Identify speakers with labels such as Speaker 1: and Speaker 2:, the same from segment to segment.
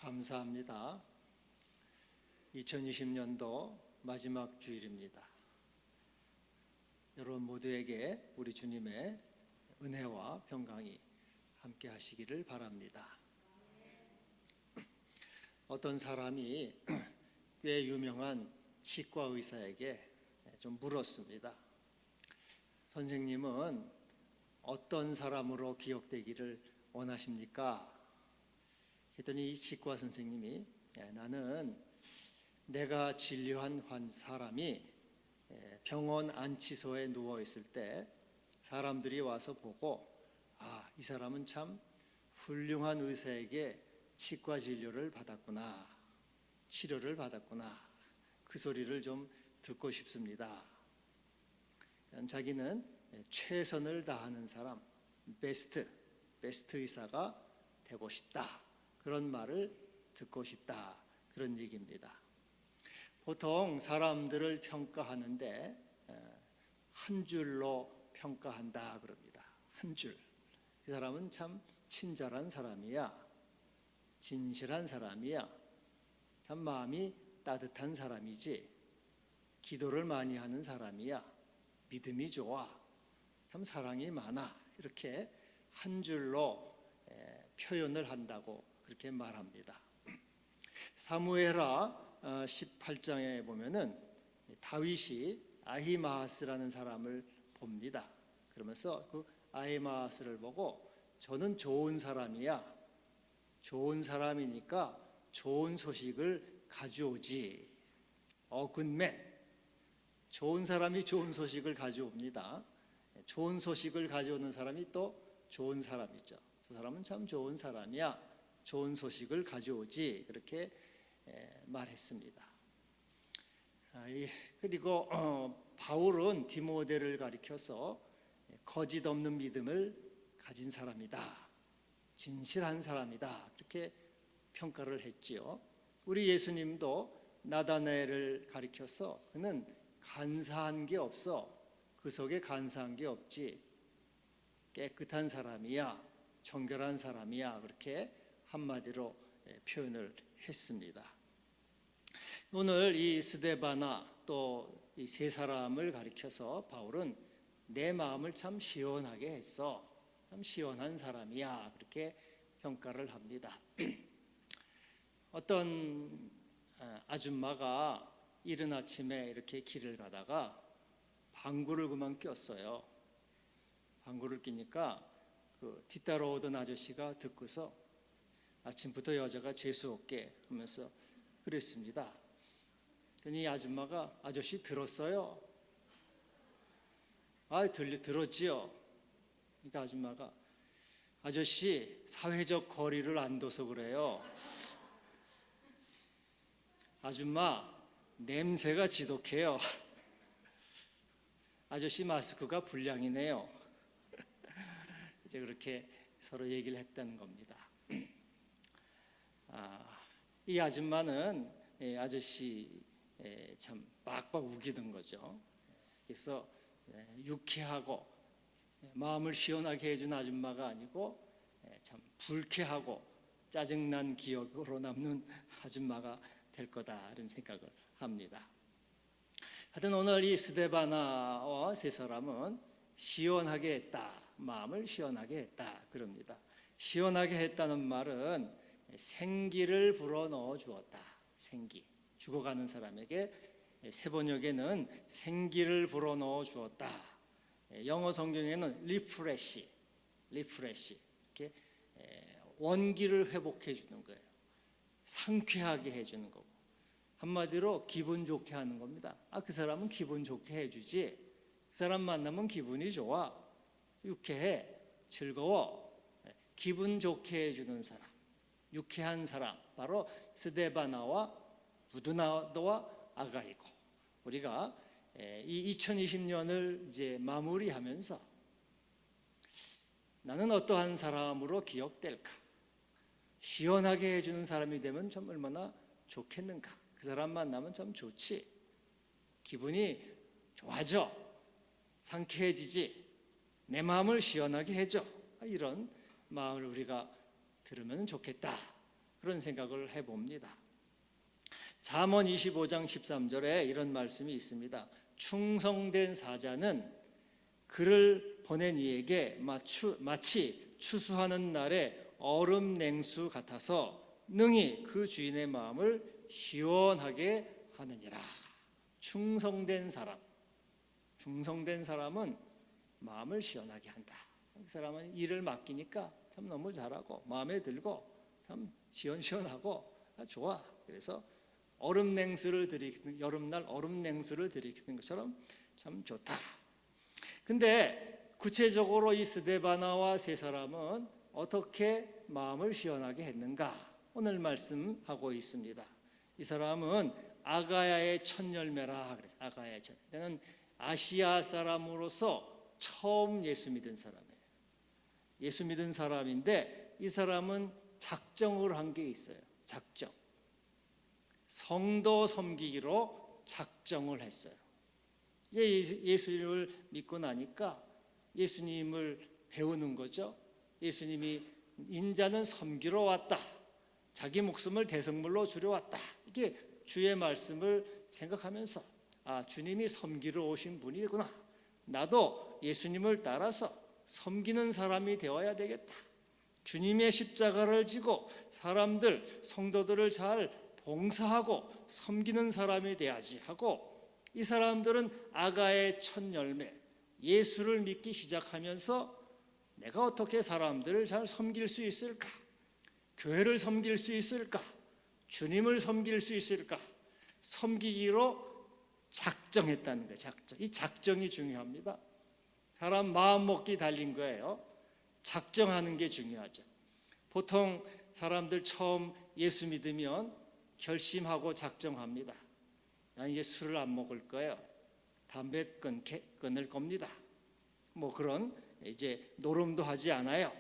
Speaker 1: 감사합니다. 2020년도 마지막 주일입니다. 여러분 모두에게 우리 주님의 은혜와 평강이 함께 하시기를 바랍니다. 어떤 사람이 꽤 유명한 치과 의사에게 좀 물었습니다. 선생님은 어떤 사람으로 기억되기를 원하십니까? 했더니 이 치과 선생님이 나는 내가 진료한 사람이 병원 안치소에 누워 있을 때 사람들이 와서 보고 이 사람은 참 훌륭한 의사에게 치과 진료를 받았구나, 치료를 받았구나, 그 소리를 좀 듣고 싶습니다. 자기는 최선을 다하는 사람, 베스트 의사가 되고 싶다, 그런 말을 듣고 싶다, 그런 얘기입니다. 보통 사람들을 평가하는데 한 줄로 평가한다 그럽니다. 한 줄. 그 사람은 참 친절한 사람이야, 진실한 사람이야, 참 마음이 따뜻한 사람이지, 기도를 많이 하는 사람이야, 믿음이 좋아, 참 사랑이 많아, 이렇게 한 줄로 표현을 한다고 그렇게 말합니다. 사무엘하 18장에 보면은 다윗이 아히마아스라는 사람을 봅니다. 그러면서 그 아히마아스를 보고 저는 좋은 사람이야, 좋은 사람이니까 좋은 소식을 가져오지. 굿맨. 좋은 사람이 좋은 소식을 가져옵니다. 좋은 소식을 가져오는 사람이 또 좋은 사람이죠. 저 사람은 참 좋은 사람이야, 좋은 소식을 가져오지, 그렇게 말했습니다. 그리고 바울은 디모데를 가리켜서 거짓 없는 믿음을 가진 사람이다, 진실한 사람이다, 그렇게 평가를 했지요. 우리 예수님도 나다나엘을 가리켜서 그는 간사한 게 없어, 그 속에 간사한 게 없지, 깨끗한 사람이야, 정결한 사람이야, 그렇게 한마디로 표현을 했습니다. 오늘 이 스데바나 또 이 세 사람을 가리켜서 바울은 내 마음을 참 시원하게 했어, 참 시원한 사람이야, 그렇게 평가를 합니다. 어떤 아줌마가 이른 아침에 이렇게 길을 가다가 방구를 그만 꼈어요. 방구를 끼니까 그 뒤따라오던 아저씨가 듣고서 아침부터 여자가 재수없게 하면서 그랬습니다. 그랬더니 이 아줌마가 아저씨 들었어요? 들었지요. 그러니까 아줌마가 아저씨 사회적 거리를 안 둬서 그래요. 아줌마 냄새가 지독해요. 아저씨 마스크가 불량이네요. 이제 그렇게 서로 얘기를 했다는 겁니다. 이 아줌마는 아저씨 참 빡빡 우기던 거죠. 그래서 유쾌하고 마음을 시원하게 해준 아줌마가 아니고 참 불쾌하고 짜증난 기억으로 남는 아줌마가 될 거다, 이런 생각을 합니다. 하여튼 오늘 이 스데바나와 세 사람은 시원하게 했다, 마음을 시원하게 했다, 그럽니다. 시원하게 했다는 말은 생기를 불어넣어 주었다. 생기, 죽어가는 사람에게 세번역에는 생기를 불어넣어 주었다. 영어 성경에는 리프레시, 이렇게 원기를 회복해 주는 거예요. 상쾌하게 해주는 거고, 한마디로 기분 좋게 하는 겁니다. 그 사람은 기분 좋게 해주지, 그 사람 만나면 기분이 좋아, 유쾌해, 즐거워, 기분 좋게 해주는 사람, 유쾌한 사람, 바로 스데바나와 부드나도와 아가이고, 우리가 이 2020년을 이제 마무리하면서 나는 어떠한 사람으로 기억될까? 시원하게 해주는 사람이 되면 참 얼마나 좋겠는가? 그 사람 만나면 참 좋지, 기분이 좋아져, 상쾌해지지, 내 마음을 시원하게 해줘, 이런 마음을 우리가 들으면 좋겠다, 그런 생각을 해봅니다. 잠언 25장 13절에 이런 말씀이 있습니다. 충성된 사자는 그를 보낸 이에게 마치 추수하는 날에 얼음 냉수 같아서 능히 그 주인의 마음을 시원하게 하느니라. 충성된 사람은 마음을 시원하게 한다. 그 사람은 일을 맡기니까 참 너무 잘하고 마음에 들고 참 시원시원하고 좋아. 그래서 여름날 얼음 냉수를 들이키는 것처럼 참 좋다. 근데 구체적으로 이 스데바나와 세 사람은 어떻게 마음을 시원하게 했는가? 오늘 말씀하고 있습니다. 이 사람은 아가야의 첫 열매라 그래서 아가야의 첫 열매는 아시아 사람으로서 처음 예수 믿은 사람이에요. 예수 믿은 사람인데 이 사람은 작정을 한 게 있어요. 작정. 성도 섬기기로 작정을 했어요. 이제 예수를 믿고 나니까 예수님을 배우는 거죠. 예수님이 인자는 섬기러 왔다. 자기 목숨을 대성물로 주려 왔다. 이게 주의 말씀을 생각하면서 주님이 섬기러 오신 분이구나. 나도 예수님을 따라서 섬기는 사람이 되어야 되겠다. 주님의 십자가를 지고 성도들을 잘 봉사하고 섬기는 사람이 돼야지 하고 이 사람들은 아가의 첫 열매 예수를 믿기 시작하면서 내가 어떻게 사람들을 잘 섬길 수 있을까? 교회를 섬길 수 있을까? 주님을 섬길 수 있을까? 섬기기로 작정했다는 거예요. 이 작정이 중요합니다. 사람 마음 먹기 달린 거예요. 작정하는 게 중요하죠. 보통 사람들 처음 예수 믿으면 결심하고 작정합니다. 난 이제 술을 안 먹을 거예요. 담배 끊을 겁니다. 그런 이제 노름도 하지 않아요.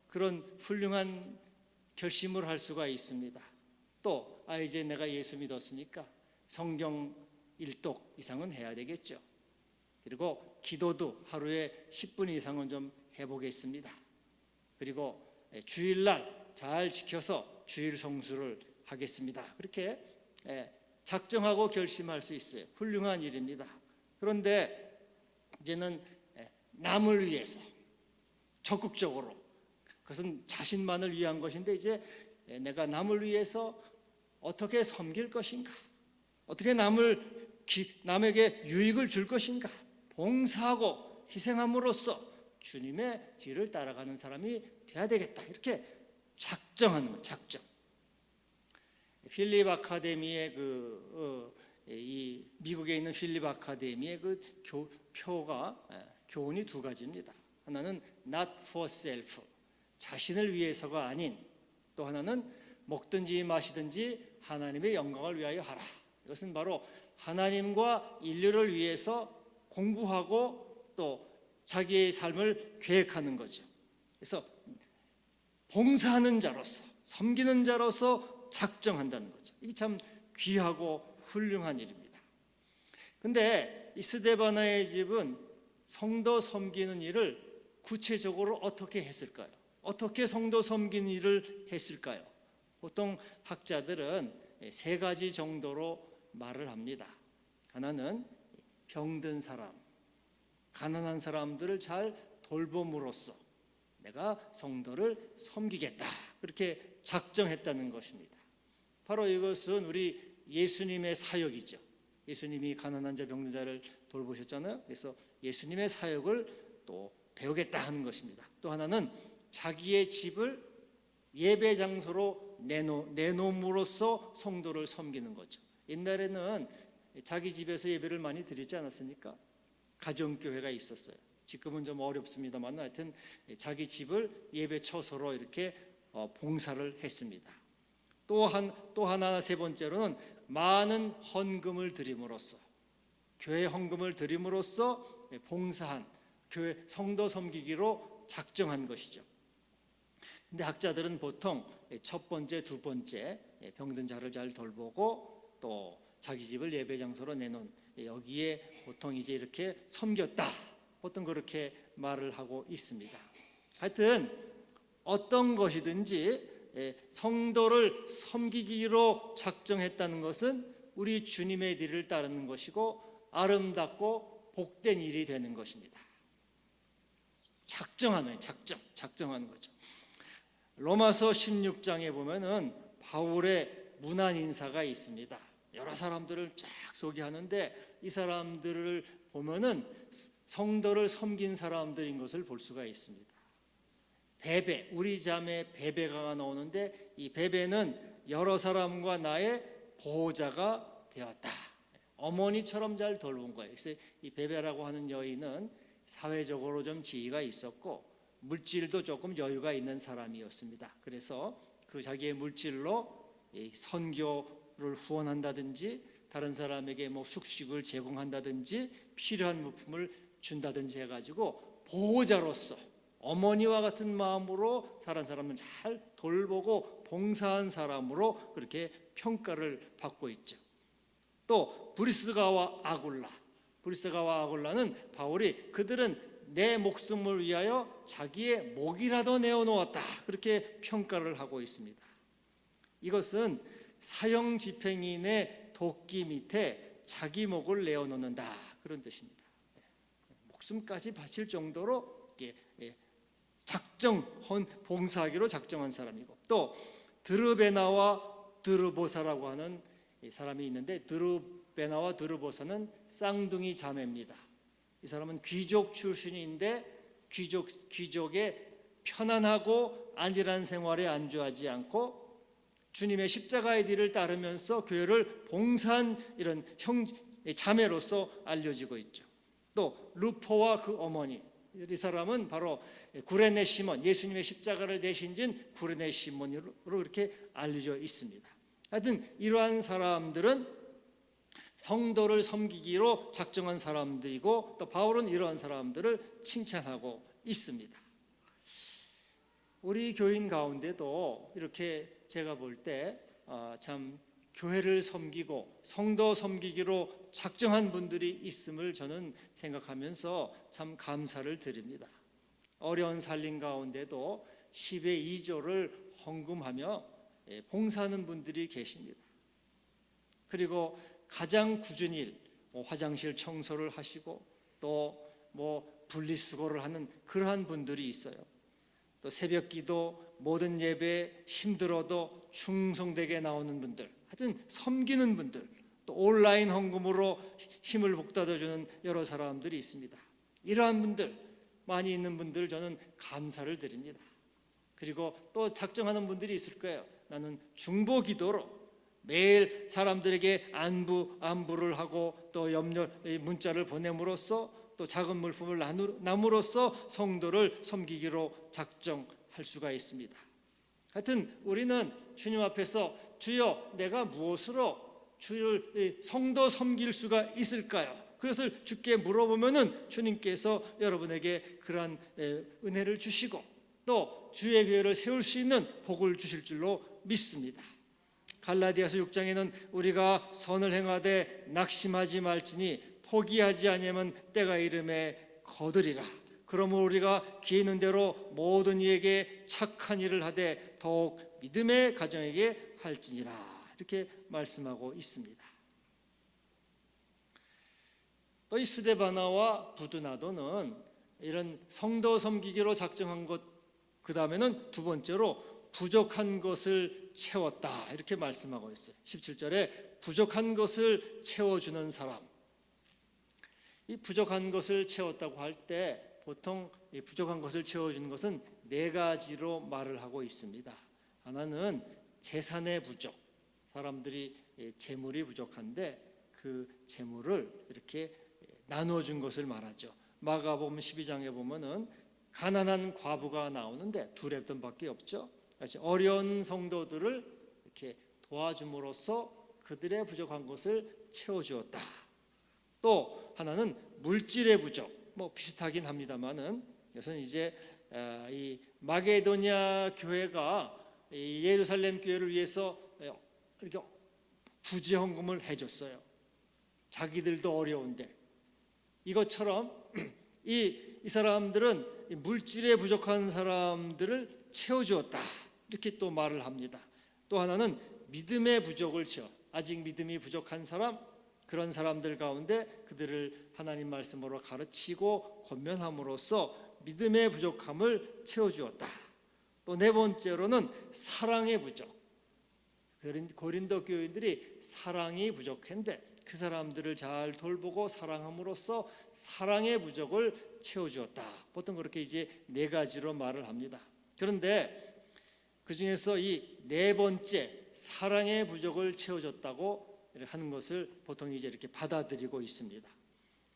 Speaker 1: 그런 훌륭한 결심을 할 수가 있습니다. 또 이제 내가 예수 믿었으니까 성경 1독 이상은 해야 되겠죠. 그리고 기도도 하루에 10분 이상은 좀 해보겠습니다. 그리고 주일날 잘 지켜서 주일 성수를 하겠습니다. 그렇게 작정하고 결심할 수 있어요. 훌륭한 일입니다. 그런데 이제는 남을 위해서 적극적으로, 그것은 자신만을 위한 것인데 이제 내가 남을 위해서 어떻게 섬길 것인가, 어떻게 남에게 유익을 줄 것인가, 봉사하고 희생함으로써 주님의 뒤를 따라가는 사람이 돼야 되겠다. 이렇게 작정하는 거예요. 작정. 필립 아카데미의 이 미국에 있는 필립 아카데미의 교훈이 두 가지입니다. 하나는 not for self, 자신을 위해서가 아닌, 또 하나는 먹든지 마시든지 하나님의 영광을 위하여 하라. 이것은 바로 하나님과 인류를 위해서 공부하고 또 자기의 삶을 계획하는 거죠. 그래서 봉사하는 자로서, 섬기는 자로서 작정한다는 거죠. 이게 참 귀하고 훌륭한 일입니다. 근데 이 스데바나의 집은 성도 섬기는 일을 구체적으로 어떻게 했을까요? 어떻게 성도 섬기는 일을 했을까요? 보통 학자들은 세 가지 정도로 말을 합니다. 하나는 병든 사람, 가난한 사람들을 잘 돌봄으로써 내가 성도를 섬기겠다, 그렇게 작정했다는 것입니다. 바로 이것은 우리 예수님의 사역이죠. 예수님이 가난한 자, 병든 자를 돌보셨잖아요. 그래서 예수님의 사역을 또 배우겠다 하는 것입니다. 또 하나는 자기의 집을 예배 장소로 내놓음으로써 성도를 섬기는 거죠. 옛날에는 자기 집에서 예배를 많이 드리지 않았습니까? 가정교회가 있었어요. 지금은 좀 어렵습니다만 하여튼 자기 집을 예배 처소로 이렇게 봉사를 했습니다. 또 하나, 세 번째로는 많은 헌금을 드림으로써, 교회 헌금을 드림으로써 봉사한, 교회 성도 섬기기로 작정한 것이죠. 근데 학자들은 보통 첫 번째, 두 번째 병든 자를 잘 돌보고 또 자기 집을 예배 장소로 내놓은, 여기에 보통 이제 이렇게 섬겼다, 보통 그렇게 말을 하고 있습니다. 하여튼 어떤 것이든지 성도를 섬기기로 작정했다는 것은 우리 주님의 뒤를 따르는 것이고 아름답고 복된 일이 되는 것입니다. 작정하는 거죠. 로마서 16장에 보면은 바울의 문안 인사가 있습니다. 여러 사람들을 쫙 소개하는데 이 사람들을 보면은 성도를 섬긴 사람들인 것을 볼 수가 있습니다. 베베, 우리 자매 베베가 나오는데 이 베베는 여러 사람과 나의 보호자가 되었다. 어머니처럼 잘 돌본 거예요. 그래서 이 베베라고 하는 여인은 사회적으로 좀 지위가 있었고 물질도 조금 여유가 있는 사람이었습니다. 그래서 그 자기의 물질로 선교를 후원한다든지 다른 사람에게 뭐 숙식을 제공한다든지 필요한 물품을 준다든지 해가지고 보호자로서 어머니와 같은 마음으로 다른 사람을 잘 돌보고 봉사한 사람으로 그렇게 평가를 받고 있죠. 또 브리스가와 아굴라는 바울이 그들은 내 목숨을 위하여 자기의 목이라도 내어놓았다 그렇게 평가를 하고 있습니다. 이것은 사형 집행인의 도끼 밑에 자기 목을 내어놓는다 그런 뜻입니다. 목숨까지 바칠 정도로 봉사하기로 작정한 사람이고, 또 드르베나와 드르보사라고 하는 사람이 있는데 드르베나와 드르보사는 쌍둥이 자매입니다. 이 사람은 귀족 출신인데 귀족의 편안하고 안일한 생활에 안주하지 않고 주님의 십자가의 뒤를 따르면서 교회를 봉사한 이런 자매로서 알려지고 있죠. 또 루포와 그 어머니, 이 사람은 바로 구레네 시몬, 예수님의 십자가를 대신 진 구레네 시몬으로 이렇게 알려져 있습니다. 하여튼 이러한 사람들은 성도를 섬기기로 작정한 사람들이고, 또 바울은 이러한 사람들을 칭찬하고 있습니다. 우리 교인 가운데도 이렇게 제가 볼 때 참 교회를 섬기고 성도 섬기기로 작정한 분들이 있음을 저는 생각하면서 참 감사를 드립니다. 어려운 살림 가운데도 10의 2조를 헌금하며 봉사하는 분들이 계십니다. 그리고 가장 굳은 일, 화장실 청소를 하시고 또 분리수거를 하는 그러한 분들이 있어요. 또 새벽기도, 모든 예배에 힘들어도 충성되게 나오는 분들, 하여튼 섬기는 분들, 또 온라인 헌금으로 힘을 북돋아주는 여러 사람들이 있습니다. 이러한 분들, 많이 있는 분들 저는 감사를 드립니다. 그리고 또 작정하는 분들이 있을 거예요. 나는 중보기도로 매일 사람들에게 안부를 하고 또 문자를 보냄으로써 또 작은 물품을 나눔으로써 성도를 섬기기로 작정할 수가 있습니다. 하여튼 우리는 주님 앞에서 주여 내가 무엇으로 주를 성도 섬길 수가 있을까요? 그것을 주께 물어보면은 주님께서 여러분에게 그러한 은혜를 주시고 또 주의 교회를 세울 수 있는 복을 주실 줄로 믿습니다. 갈라디아서 6장에는 우리가 선을 행하되 낙심하지 말지니 포기하지 아니하면 때가 이름에 거두리라. 그러므로 우리가 기회 있는 대로 모든 이에게 착한 일을 하되 더욱 믿음의 가정에게 할지니라. 이렇게 말씀하고 있습니다. 또 이 스데바나와 부드나도는 이런 성도 섬기기로 작정한 것, 그 다음에는 두 번째로 부족한 것을 채웠다 이렇게 말씀하고 있어요. 17절에 부족한 것을 채워주는 사람. 이 부족한 것을 채웠다고 할 때 보통 이 부족한 것을 채워주는 것은 네 가지로 말을 하고 있습니다. 하나는 재산의 부족, 사람들이 재물이 부족한데 그 재물을 이렇게 나눠준 것을 말하죠. 마가복음 12장에 보면은 가난한 과부가 나오는데 두 렙돈밖에 없죠. 어려운 성도들을 이렇게 도와줌으로써 그들의 부족한 것을 채워주었다. 또 하나는 물질의 부족, 비슷하긴 합니다만은 이것은 이제 이 마게도냐 교회가 이 예루살렘 교회를 위해서 이렇게 부재 헌금을 해줬어요. 자기들도 어려운데 이것처럼 이 사람들은 물질에 부족한 사람들을 채워주었다 이렇게 또 말을 합니다. 또 하나는 믿음의 부족을 채워, 아직 믿음이 부족한 사람, 그런 사람들 가운데 그들을 하나님 말씀으로 가르치고 권면함으로써 믿음의 부족함을 채워주었다. 또 네 번째로는 사랑의 부족. 고린도 교인들이 사랑이 부족한데 그 사람들을 잘 돌보고 사랑함으로써 사랑의 부족을 채워주었다. 보통 그렇게 이제 네 가지로 말을 합니다. 그런데 그 중에서 이 네 번째 사랑의 부족을 채워줬다고 하는 것을 보통 이제 이렇게 받아들이고 있습니다.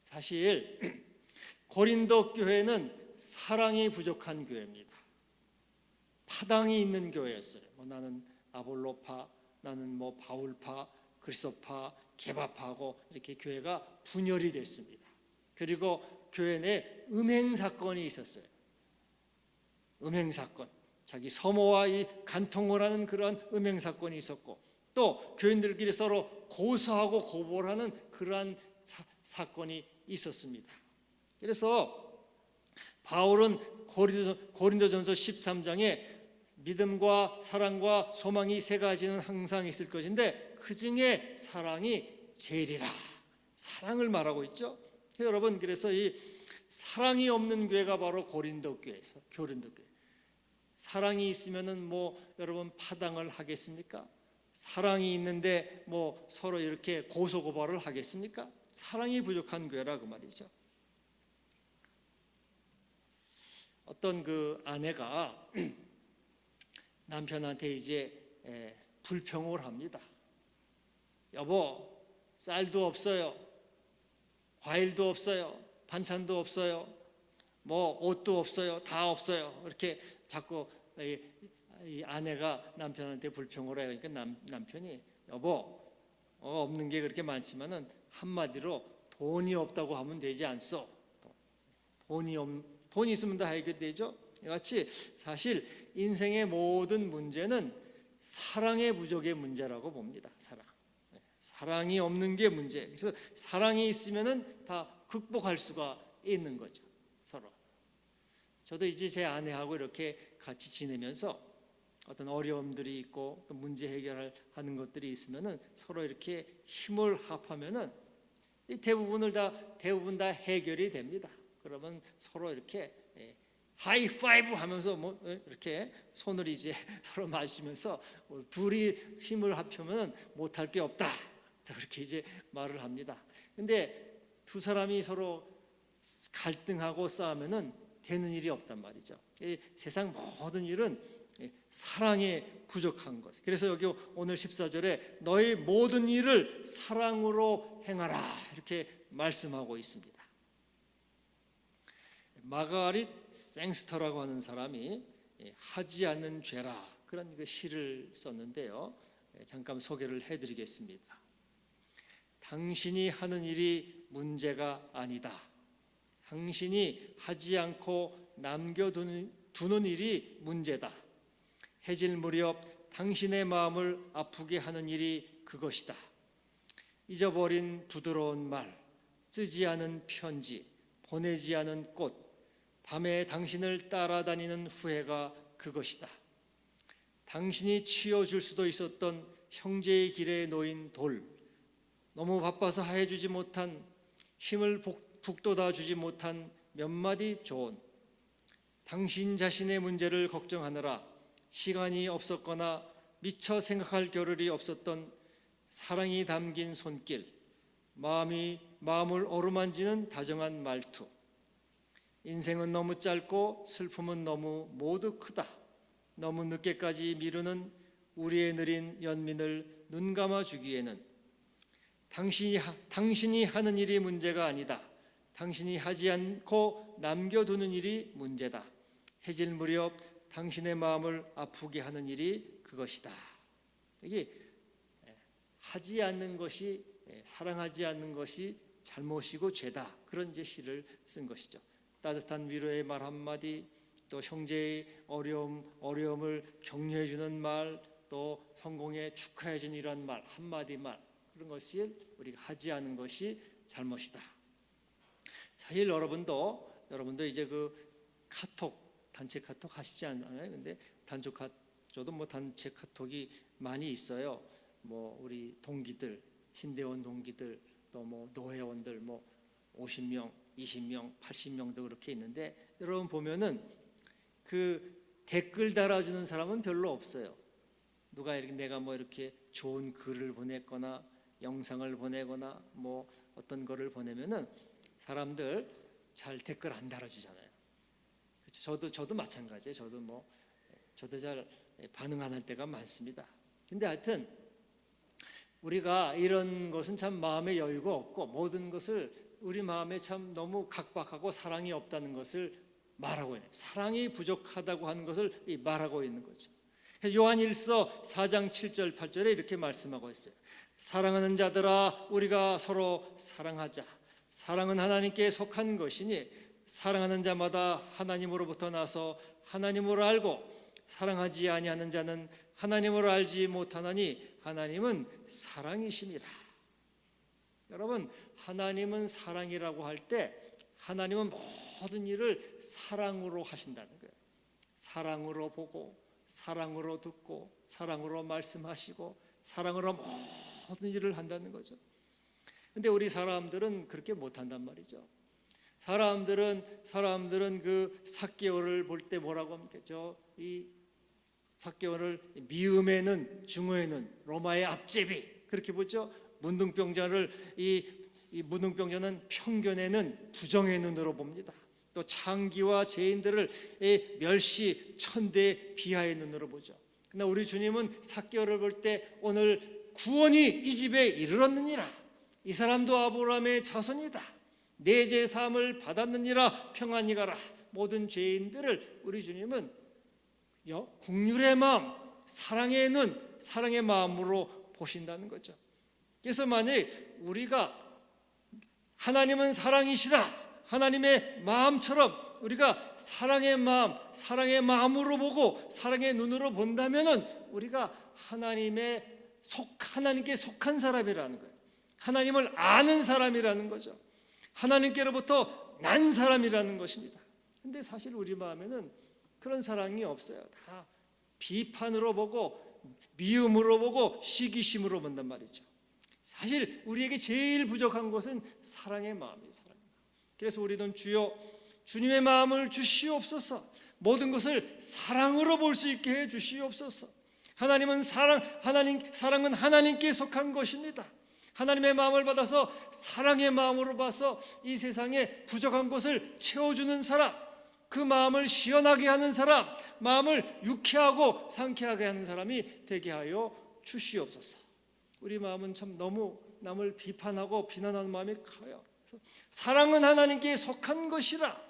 Speaker 1: 사실 고린도 교회는 사랑이 부족한 교회입니다. 파당이 있는 교회였어요. 나는 아볼로파, 나는 바울파, 그리스도파, 게바파하고 이렇게 교회가 분열이 됐습니다. 그리고 교회 내 음행 사건이 있었어요. 음행 사건, 자기 서모와 이 간통을 하는 그러한 음행 사건이 있었고, 또 교인들끼리 서로 고소하고 고발을 하는 그러한 사건이 있었습니다. 그래서 바울은 고린도전서 13장에 믿음과 사랑과 소망이 세 가지는 항상 있을 것인데 그 중에 사랑이 제일이라, 사랑을 말하고 있죠. 여러분, 그래서 이 사랑이 없는 교회가 바로 고린도 교회에서 고린도 교회. 사랑이 있으면은 여러분 파당을 하겠습니까? 사랑이 있는데 서로 이렇게 고소고발을 하겠습니까? 사랑이 부족한 교회라고 말이죠. 어떤 그 아내가 남편한테 이제 불평을 합니다. 여보, 쌀도 없어요, 과일도 없어요, 반찬도 없어요, 옷도 없어요, 다 없어요. 이렇게 자꾸 이 아내가 남편한테 불평을 해요. 그러니까 남편이 여보, 없는 게 그렇게 많지만은 한마디로 돈이 없다고 하면 되지 않소. 돈이 있으면 다 해결되죠. 같이 사실 인생의 모든 문제는 사랑의 부족의 문제라고 봅니다. 사랑이 없는 게 문제. 그래서 사랑이 있으면은 다 극복할 수가 있는 거죠. 서로. 저도 이제 제 아내하고 이렇게 같이 지내면서 어떤 어려움들이 있고 또 문제 해결하는 것들이 있으면은 서로 이렇게 힘을 합하면은 대부분 다 해결이 됩니다. 그러면 서로 이렇게 하이파이브 하면서 이렇게 손을 이제 서로 맞으면서 둘이 힘을 합하면 못할 게 없다, 그렇게 이제 말을 합니다. 근데 두 사람이 서로 갈등하고 싸우면은 되는 일이 없단 말이죠. 세상 모든 일은 사랑에 부족한 것. 그래서 여기 오늘 14절에 너희 모든 일을 사랑으로 행하라, 이렇게 말씀하고 있습니다. 마가릿 생스터라고 하는 사람이 하지 않는 죄라, 그런 시를 썼는데요. 잠깐 소개를 해드리겠습니다. 당신이 하는 일이 문제가 아니다. 당신이 하지 않고 남겨두는 일이 문제다. 해질 무렵 당신의 마음을 아프게 하는 일이 그것이다. 잊어버린 부드러운 말, 쓰지 않은 편지, 보내지 않은 꽃, 밤에 당신을 따라다니는 후회가 그것이다. 당신이 치워줄 수도 있었던 형제의 길에 놓인 돌, 너무 바빠서 하해주지 못한, 힘을 북돋아주지 못한 몇 마디 조언, 당신 자신의 문제를 걱정하느라 시간이 없었거나 미처 생각할 겨를이 없었던 사랑이 담긴 손길, 마음을 어루만지는 다정한 말투. 인생은 너무 짧고 슬픔은 너무 모두 크다. 너무 늦게까지 미루는 우리의 느린 연민을 눈 감아주기에는 당신이 하는 일이 문제가 아니다. 당신이 하지 않고 남겨두는 일이 문제다. 해질 무렵 당신의 마음을 아프게 하는 일이 그것이다. 이게 하지 않는 것이, 사랑하지 않는 것이 잘못이고 죄다, 그런 이제 시를 쓴 것이죠. 따뜻한 위로의 말 한마디, 또 형제의 어려움을 격려해 주는 말, 또 성공에 축하해 주는 이런 말 한마디 말, 그런 것이 우리가 하지 않은 것이 잘못이다. 사실 여러분도 이제 그 단체 카톡 하시지 않나요? 근데 저도 뭐 단체 카톡이 많이 있어요. 뭐 우리 동기들, 신대원 동기들, 또 뭐 노회원들 뭐 50명, 20명, 80명도 그렇게 있는데, 여러분 보면은 그 댓글 달아주는 사람은 별로 없어요. 누가 이렇게 내가 뭐 이렇게 좋은 글을 보냈거나 영상을 보내거나 뭐 어떤 거를 보내면은 사람들 잘 댓글 안 달아주잖아요. 그렇죠? 저도 마찬가지예요. 저도 잘 반응 안 할 때가 많습니다. 근데 하여튼 우리가 이런 것은 참 마음에 여유가 없고, 모든 것을 우리 마음에 참 너무 각박하고 사랑이 없다는 것을 말하고 있는, 사랑이 부족하다고 하는 것을 말하고 있는 거죠. 요한일서 4장 7절 8절에 이렇게 말씀하고 있어요. 사랑하는 자들아, 우리가 서로 사랑하자. 사랑은 하나님께 속한 것이니 사랑하는 자마다 하나님으로부터 나서 하나님을 알고, 사랑하지 아니하는 자는 하나님을 알지 못하나니 하나님은 사랑이심이라. 여러분, 하나님은 사랑이라고 할 때 하나님은 모든 일을 사랑으로 하신다는 거예요. 사랑으로 보고, 사랑으로 듣고, 사랑으로 말씀하시고, 사랑으로 모든 일을 한다는 거죠. 근데 우리 사람들은 그렇게 못한단 말이죠. 사람들은 그 삭개오를 볼 때 뭐라고 합니까? 이 삭개오를 미음에는 중어에는 로마의 앞제비 그렇게 보죠. 문둥병자를 이 문둥병자는 편견에는 부정의 눈으로 봅니다. 또 창기와 죄인들을 멸시 천대 비하의 눈으로 보죠. 그러나 우리 주님은 삭개오를 볼 때 오늘 구원이 이 집에 이르렀느니라. 이 사람도 아브라함의 자손이다. 내 죄 사함을 받았느니라. 평안히 가라. 모든 죄인들을 우리 주님은 국률의 마음, 사랑의 눈, 사랑의 마음으로 보신다는 거죠. 그래서 만약 우리가 하나님은 사랑이시라, 하나님의 마음처럼 우리가 사랑의 마음, 사랑의 마음으로 보고 사랑의 눈으로 본다면은 우리가 하나님께 속한 사람이라는 거예요. 하나님을 아는 사람이라는 거죠. 하나님께로부터 난 사람이라는 것입니다. 근데 사실 우리 마음에는 그런 사랑이 없어요. 다 비판으로 보고, 미움으로 보고, 시기심으로 본단 말이죠. 사실 우리에게 제일 부족한 것은 사랑의 마음이에요. 그래서 우리는 주여 주님의 마음을 주시옵소서, 모든 것을 사랑으로 볼 수 있게 해 주시옵소서. 사랑은 하나님께 속한 것입니다. 하나님의 마음을 받아서 사랑의 마음으로 봐서 이 세상에 부족한 것을 채워주는 사람, 그 마음을 시원하게 하는 사람, 마음을 유쾌하고 상쾌하게 하는 사람이 되게 하여 주시옵소서. 우리 마음은 참 너무 남을 비판하고 비난하는 마음이 커요. 사랑은 하나님께 속한 것이라.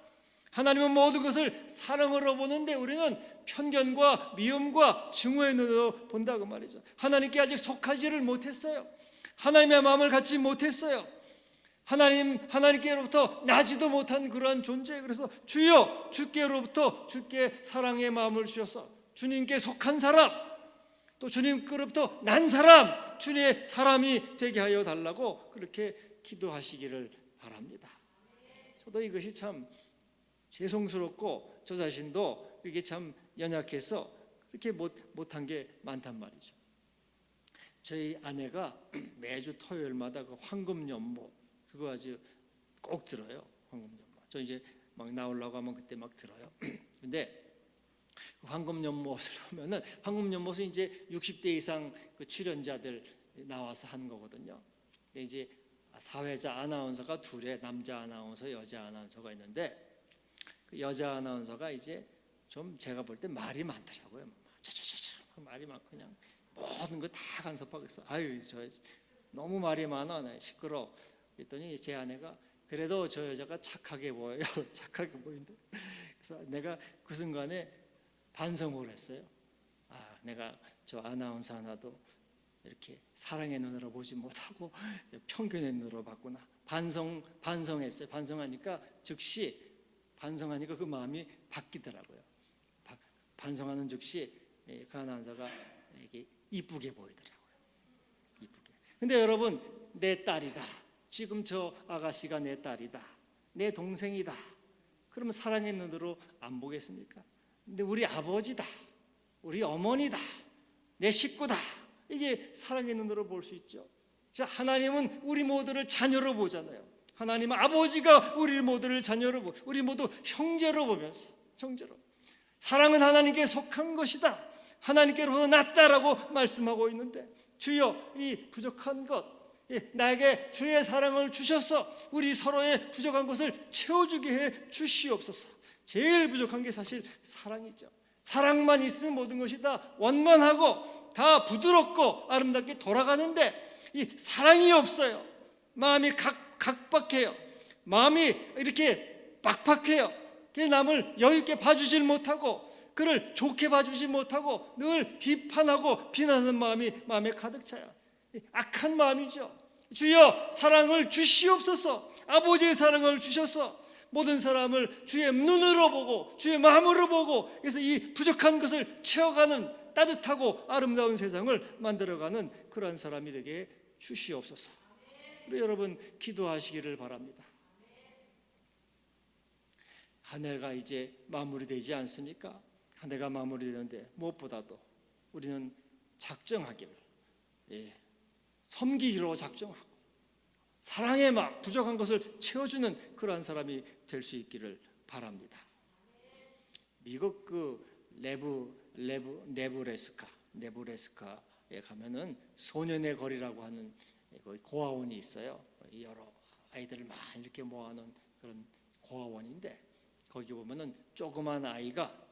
Speaker 1: 하나님은 모든 것을 사랑으로 보는데 우리는 편견과 미움과 증오의 눈으로 본다고 말이죠. 하나님께 아직 속하지를 못했어요. 하나님의 마음을 갖지 못했어요. 하나님께로부터 나지도 못한 그러한 존재. 그래서 주여, 주께로부터 주께 사랑의 마음을 주셔서 주님께 속한 사람, 또 주님께로부터 난 사람, 주님의 사람이 되게 하여 달라고 그렇게 기도하시기를 바랍니다. 저도 이것이 참 죄송스럽고 저 자신도 이게 참 연약해서 그렇게 못한 게 많단 말이죠. 저희 아내가 매주 토요일마다 그 황금연못 그거 아주 꼭 들어요. 황금연못. 저 이제 막 나오려고 하면 그때 막 들어요. 근데 황금연못을 보면은, 황금연못은 이제 60대 이상 그 출연자들 나와서 한 거거든요. 이제 사회자 아나운서가 둘에, 남자 아나운서, 여자 아나운서가 있는데, 그 여자 아나운서가 이제 좀 제가 볼 때 말이 많더라고요. 말이 많고 그냥 모든 거 다 간섭하고 있어. 아유, 저 너무 말이 많아, 네, 시끄러. 그랬더니 제 아내가 그래도 저 여자가 착하게 보여요. 착하게 보인다. 그래서 내가 그 순간에 반성을 했어요. 아, 내가 저 아나운서 하나도 이렇게 사랑의 눈으로 보지 못하고 편견의 눈으로 봤구나. 반성했어요. 반성하니까 그 마음이 바뀌더라고요. 반성하는 즉시 그 아나운서가 이게 이쁘게 보이더라고요. 이쁘게. 근데 여러분, 내 딸이다. 지금 저 아가씨가 내 딸이다. 내 동생이다. 그러면 사랑의 눈으로 안 보겠습니까? 근데 우리 아버지다. 우리 어머니다, 내 식구다. 이게 사랑의 눈으로 볼 수 있죠. 자, 하나님은 우리 모두를 자녀로 보잖아요. 하나님은 아버지가 우리 모두를 자녀로 보고 우리 모두 형제로 보면서 형제로 사랑은 하나님께 속한 것이다. 하나님께로부터 났다라고 말씀하고 있는데 주여 이 부족한 것 나에게 주의 사랑을 주셔서 우리 서로의 부족한 것을 채워주게 해 주시옵소서. 제일 부족한 게 사실 사랑이죠. 사랑만 있으면 모든 것이 다 원만하고 다 부드럽고 아름답게 돌아가는데 이 사랑이 없어요. 마음이 각박해요. 마음이 이렇게 빡빡해요. 남을 여유 있게 봐주질 못하고 그를 좋게 봐주지 못하고 늘 비판하고 비난하는 마음이 마음에 가득 차요. 악한 마음이죠. 주여 사랑을 주시옵소서. 아버지의 사랑을 주셔서 모든 사람을 주의 눈으로 보고 주의 마음으로 보고 그래서 이 부족한 것을 채워가는 따뜻하고 아름다운 세상을 만들어가는 그러한 사람이 되게 주시옵소서. 우리 여러분 기도하시기를 바랍니다. 한 해가 이제 마무리되지 않습니까? 한 해가 마무리되는데 무엇보다도 우리는 작정하기를 섬기기로 작정하고 사랑의 마음 부족한 것을 채워주는 그러한 사람이 될 수 있기를 바랍니다. 미국 네브래스카에 가면은 소년의 거리라고 하는 고아원이 있어요. 여러 아이들을 많이 이렇게 모아놓은 그런 고아원인데 거기 보면은 조그만 아이가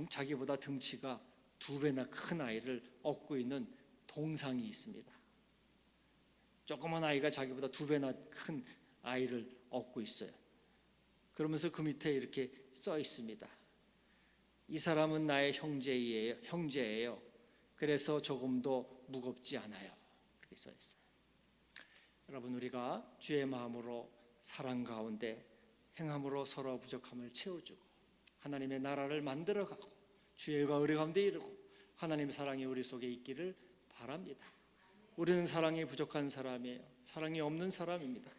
Speaker 1: 자기보다 덩치가 2배나 큰 아이를 업고 있는 동상이 있습니다. 조그만 아이가 자기보다 2배나 큰 아이를 업고 있어요. 그러면서 그 밑에 이렇게 써 있습니다. 이 사람은 나의 형제예요. 그래서 조금도 무겁지 않아요. 이렇게 써 있어요. 여러분 우리가 주의 마음으로 사랑 가운데 행함으로 서로 부족함을 채워주고 하나님의 나라를 만들어가고 주의 의가 가운데 이루고 하나님의 사랑이 우리 속에 있기를 바랍니다. 우리는 사랑이 부족한 사람이에요. 사랑이 없는 사람입니다.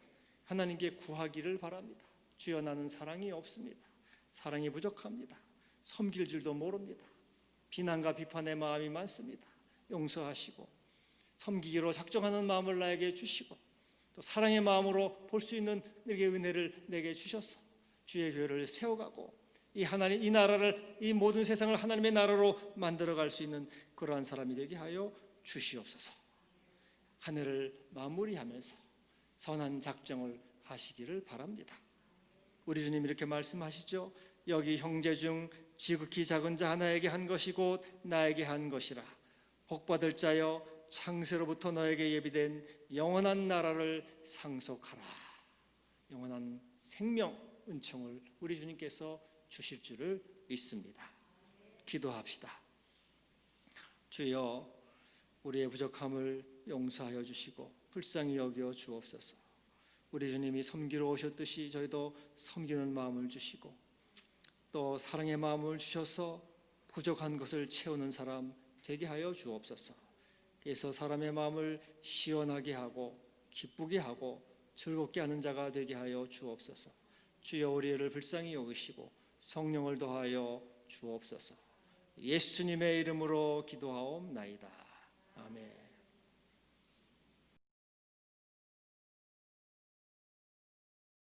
Speaker 1: 하나님께 구하기를 바랍니다. 주여 나는 사랑이 없습니다. 사랑이 부족합니다. 섬길 줄도 모릅니다. 비난과 비판의 마음이 많습니다. 용서하시고 섬기기로 작정하는 마음을 나에게 주시고 또 사랑의 마음으로 볼 수 있는 내게 은혜를 내게 주셔서 주의 교회를 세워가고 이 하나님 이 나라를 이 모든 세상을 하나님의 나라로 만들어갈 수 있는 그러한 사람이 되게 하여 주시옵소서. 한 해를 마무리하면서 선한 작정을 하시기를 바랍니다. 우리 주님 이렇게 말씀하시죠. 여기 형제 중 지극히 작은 자 하나에게 한 것이 곧 나에게 한 것이라. 복받을 자여 창세로부터 너에게 예비된 영원한 나라를 상속하라. 영원한 생명 은총을 우리 주님께서 주실 줄을 믿습니다. 기도합시다. 주여 우리의 부족함을 용서하여 주시고 불쌍히 여겨 주옵소서. 우리 주님이 섬기러 오셨듯이 저희도 섬기는 마음을 주시고 또 사랑의 마음을 주셔서 부족한 것을 채우는 사람 되게 하여 주옵소서. 그래서 사람의 마음을 시원하게 하고 기쁘게 하고 즐겁게 하는 자가 되게 하여 주옵소서. 주여 우리를 불쌍히 여기시고 성령을 더하여 주옵소서. 예수님의 이름으로 기도하옵나이다. 아멘.